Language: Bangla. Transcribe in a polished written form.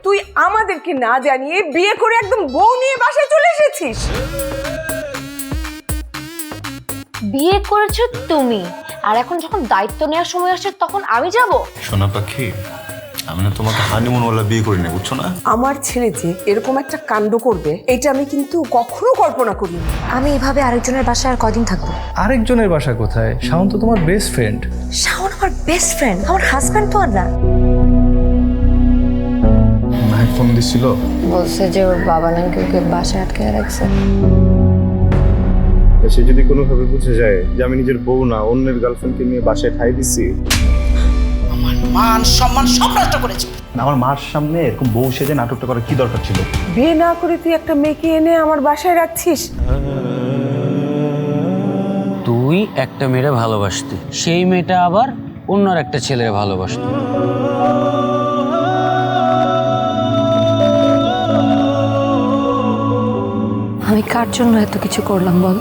তুই আমাদেরকে না জানিয়ে বিয়ে করে একদম বউ নিয়ে বাসায় চলে এসেছিস। বিয়ে করেছো তুমি, আর এখন যখন দায়িত্ব নেওয়ার সময় আসছে তখন আমি যাব? সোনা পাখি, আমি না তোমাকে হানিমুনওয়ালা বিয়ে করি না, বুঝছো না? আমার ছেলে যে এরকম একটা কাণ্ড করবে এটা আমি কিন্তু কখনো কল্পনা করিনি। আমি এভাবে আরেকজনের বাসায় আর কদিন থাকবো? আরেকজনের বাসা কোথায়? শাওন তো তোমার বেস্ট ফ্রেন্ড। শাওন আমার বেস্ট ফ্রেন্ড, আমার হাজব্যান্ড তো আর না। মায়ের ফোন দিছিল, বলছে যে ওর বাবা নাকি ওকে বাসায় আটকে রাখছে। সে যদি কোনোভাবে বুঝে যায় যে আমি নিজের বউ না অন্যের গার্লফ্রেন্ডকে নিয়ে বাসায় ঠাই দিছি, মান সম্মান সব নষ্ট করেছে। আমার মার সামনে এরকম বউ সেজে নাটকটা করার কি দরকার ছিল? বিয়ে না করে তুই একটা মেয়েকে এনে আমার বাসায় রাখছিস। তুই একটা মেয়েরে ভালোবাসতি, সেই মেয়েটা আবার অন্য একটা ছেলের ভালোবাসতো। আমি কার জন্য এত কিছু করলাম বল?